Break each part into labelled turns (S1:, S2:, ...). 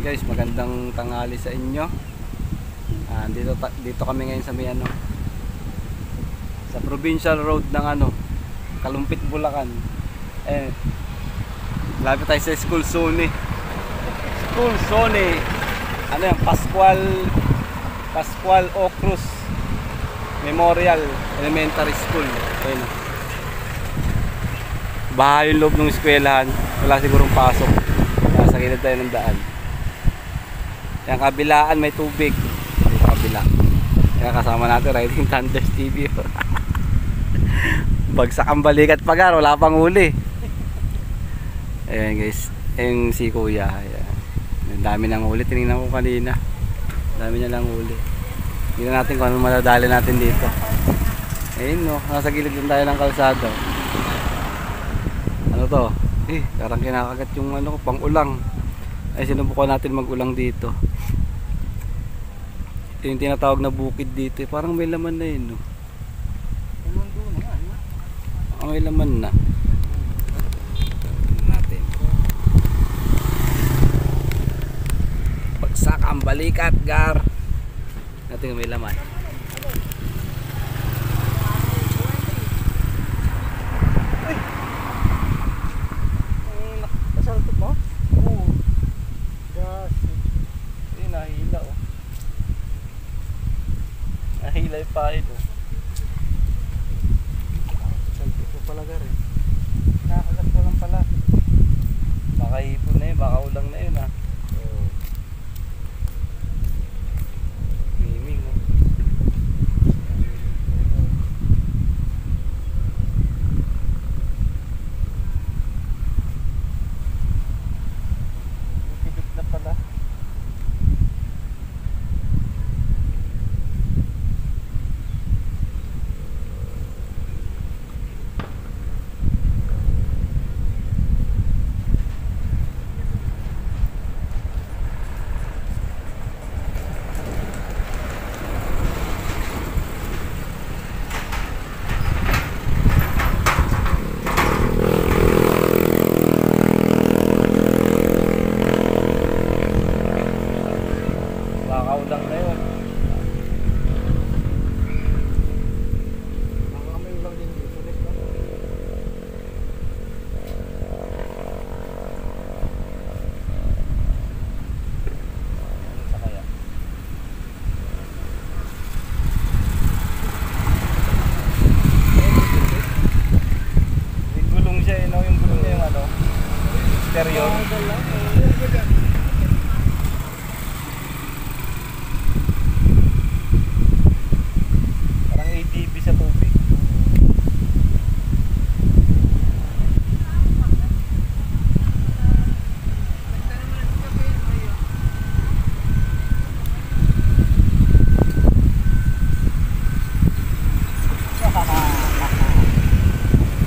S1: guys, magandang tanghali sa inyo. Dito kami ngayon sa may sa provincial road ng Kalumpit, Bulacan. Lapit tayo sa School Zone. Ano yan? Pascual O. Cruz Memorial Elementary School. Ayun. Bahay yung loob ng eskwelahan. Wala sigurong pasok. Nasa gilid tayo ng daan. Yung kabilaan may tubig. Dito kabila. Kaya kasama natin Riding Thunders TV. Bagsak ang balikat pagar, wala pang huli. Ayan guys, yung si Kuya. Ayan. Ang dami ng huli, tinignan ko kanina. Ang dami niya lang huli. Tingnan natin kung ano madadali natin dito. Ayun no, nasa gilid din tayo ng kalsada. Ano to? Parang kinakagat yung pang-ulang. Ay sinubukan natin mag-ulang dito. Ito yung tinatawag na bukid dito. Parang may laman na yun no. May laman na. Natin. Bagsak ang balikat, gar. Natin may laman. Nahilay pa ito. Salpit ko pala rin. Nakakagat ko lang pala. Baka hipon na yun, baka ulang na yun ha. Gaming oh. Pipit na pala. Nakaulang na yun. Baka may ulang din dito. Ano sa kaya? May gulong siya no? Yung gulong niya yung stereo. Sa tubig.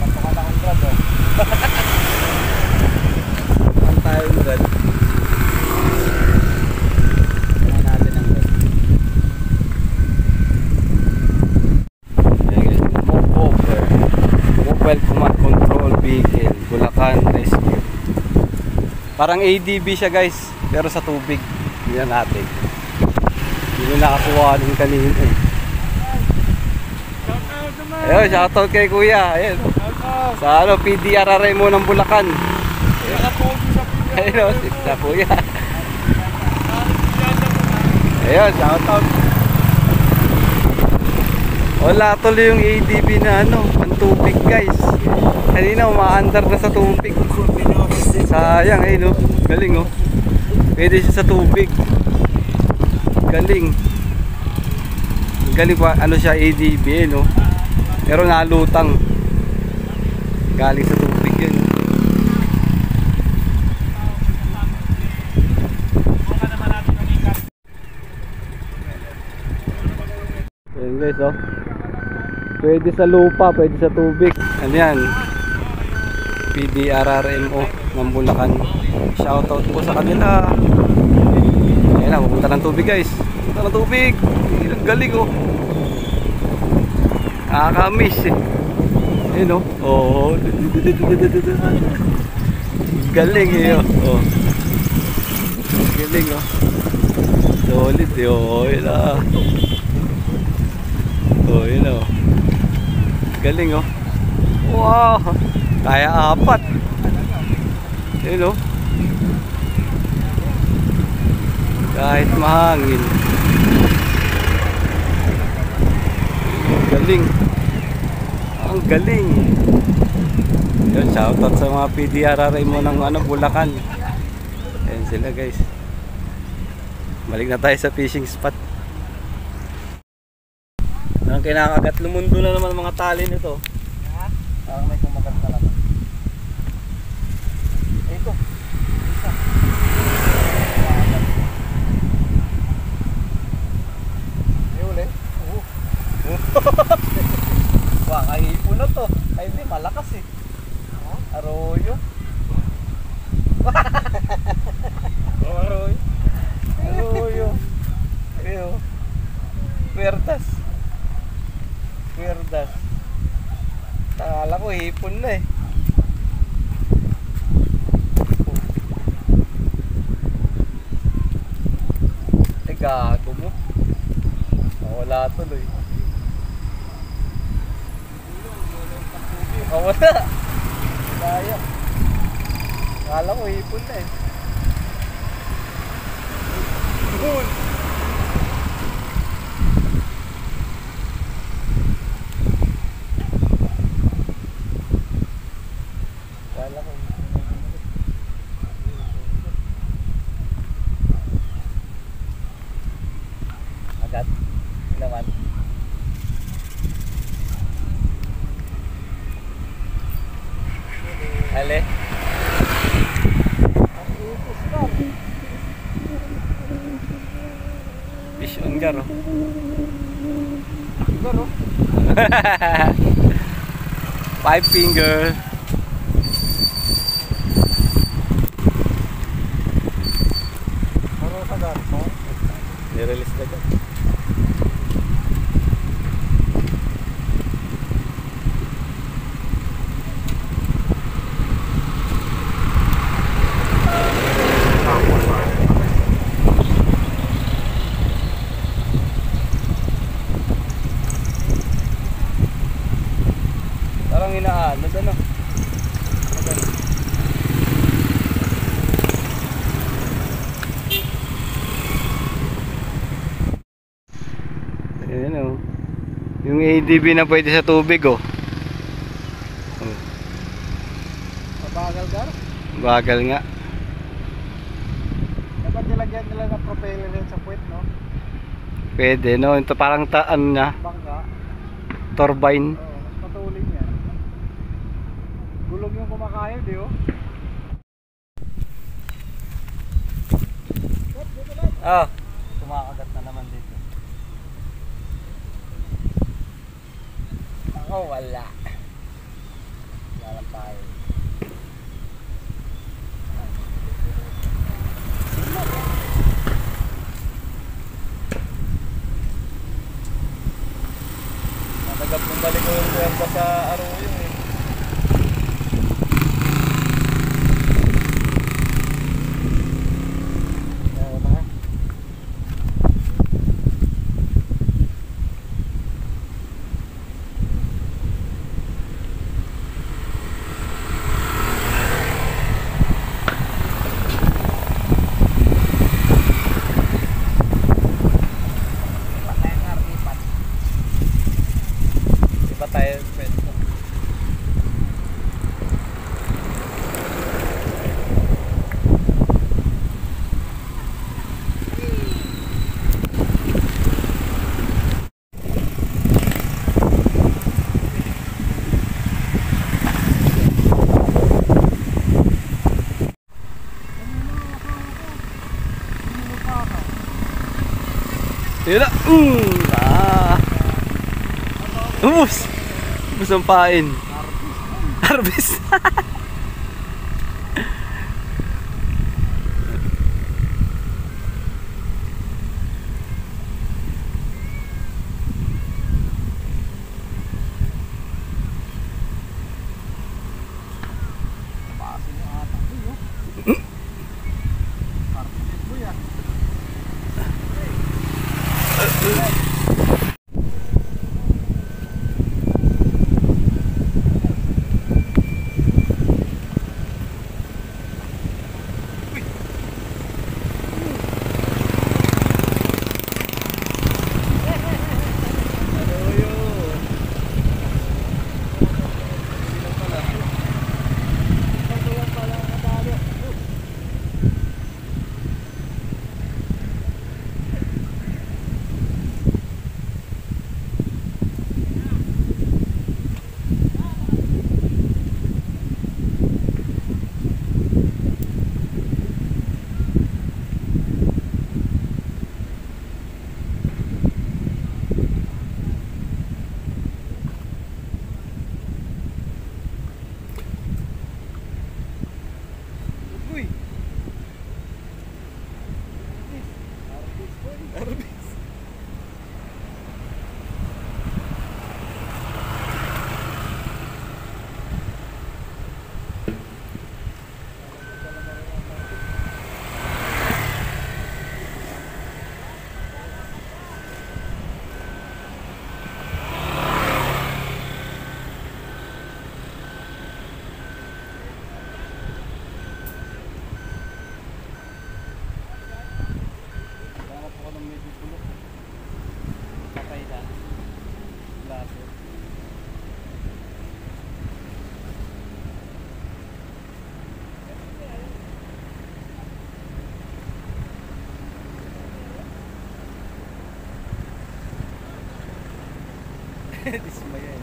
S1: Patukan akong grab oh. Ang tayong grab. Tingnan natin ang grab. Mobile Command Control Vehicle Bulacan Rescue. Parang ADB siya guys, pero sa tubig. Tingnan natin. Hindi na nakakuha din kanina eh. Ayun, shoutout kay Kuya. Ayun. Sa PDRRMO ng Bulacan. Ayun, sa Kuya. Ayun, shoutout. Wala tuloy yung ADB na pantubig guys. Kanina umaandar na sa tubig. Sayang no. Galing oh. Pwede siya sa tubig. Galing. Galing pa siya ADB no. Pero nalutang. Galing sa tubig yun. Ayan guys oh. Pwede sa lupa, pwede sa tubig. Ano yan? PDRRMO ng Bulacan. Shoutout po sa kanila. Ayan na, pupunta ng tubig guys. Pupunta ng tubig. Ang galing oh. Nakakamiss eh. Ayun oh. Oh. Galing eh oh. Galing oh. Solid eh. Oh, yun ah. Oh, yun oh. Galing oh. Wow. Kaya apat. Yun oh. Kahit mahangin. Galing. Ang galing. Yun, shoutout sa mga PDRRA mo ng Bulacan. Ayan sila guys. Balik na tayo sa fishing spot. Ang kinakagat, lumundo na naman mga tali nito. Parang may kumagat na naman. Ito. Isa. May uli. Baka hipon na to. Ay hindi, malakas eh. Arroyo. Arroyo. Arroyo. Ayun. Puertas. Puertas. Akala ko hipon na eh. Eh gago mo. Wala tuloy. Wala. Kaya. Akala ko hipon na eh. Hipon. Akala ko agad. Naman. Ale. Fish on garo. Garo. 5 finger. Ano sa garo? Nirelease na dyan. Parang inaano doon no. Ayan o. Yung ADB na pwede sa tubig oh.
S2: Mabagal ka?
S1: Bagal nga.
S2: Dapat nilagyan nila ng propeller rin sa puwet, no?
S1: Pwede no. Ito parang ano na.
S2: Bangka.
S1: Turbine.
S2: Oo, mas matulin yan. Gulong yung kumakain, di oh.
S1: Ah, kumakagat na naman dito. Ako wala. Wala lang tayo. Natagap ng balik ko yung puwerta sa Arroyo eh. Iba tayo pwesto. Yun na! Ubus! Ubus ang pain. Harvest!
S2: Pasin yung atang ko, no? Harvest mo yan.
S1: Dismaya eh.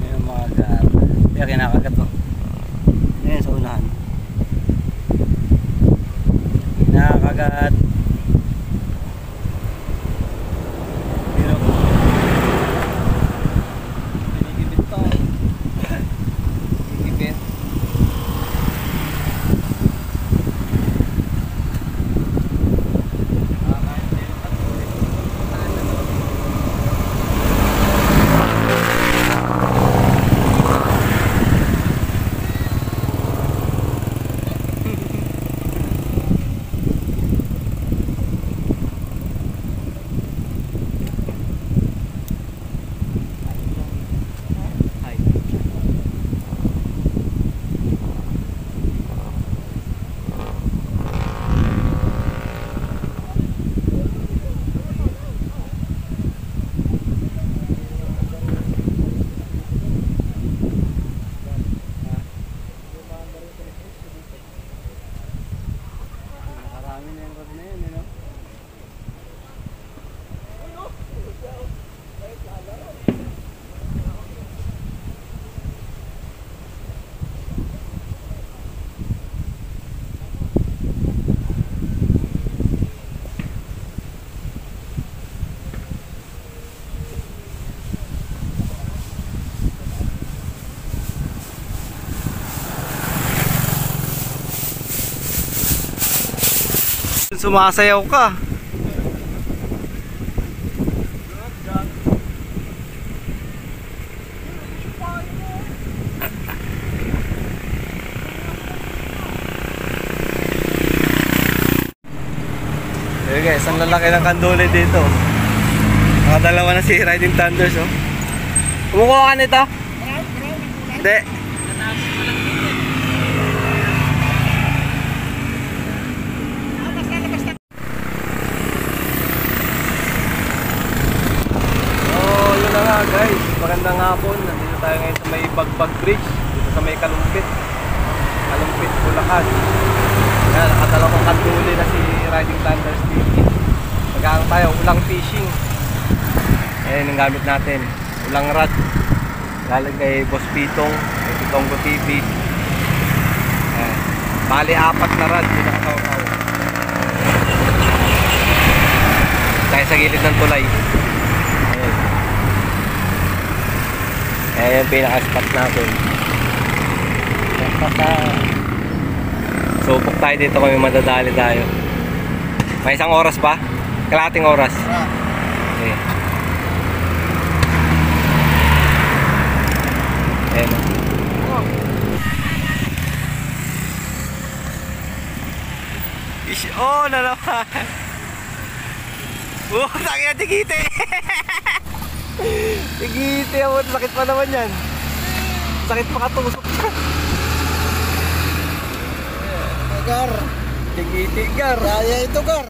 S1: Ayan mga gar. Kaya kinakagat to. Ayan sa unahan. Kinakagat. Pero pinigibit to. Pinigibit. Nakarami na yung rod na yun, you know? Sumasayaw ka. Okay guys, ang lalaki ng kanduli dito. Nakadalawa na si Riding Thunders oh. Kumukuha ka nito? Hindi. Guys, magandang hapon. Nandito tayo ngayon sa may Bagbag Bridge, dito sa may Kalumpit, Bulacan. Yan, nakadalawang kanduli na si Riding Thunders TV. Mag-aang tayo, ulang fishing. Ayan yung gamit natin, ulang rod. Galing kay Boss Pitong, kay Pitonggo TV. Ayan. Bali 4 na rod, yung nakakaw-kaw. Tayo sa gilid ng tulay. Ayan yung pinaka-spot natin. Supok tayo dito kami, madadali tayo. May 1 oras pa? Kalahating oras. Okay. Ayan o. Oh, nalaman. Oh, takina tigite. Tigite ako, sakit pa naman yan. Sakit pa katusok siya.
S2: Gar.
S1: Tigite, gar.
S2: Kaya ito, Gar.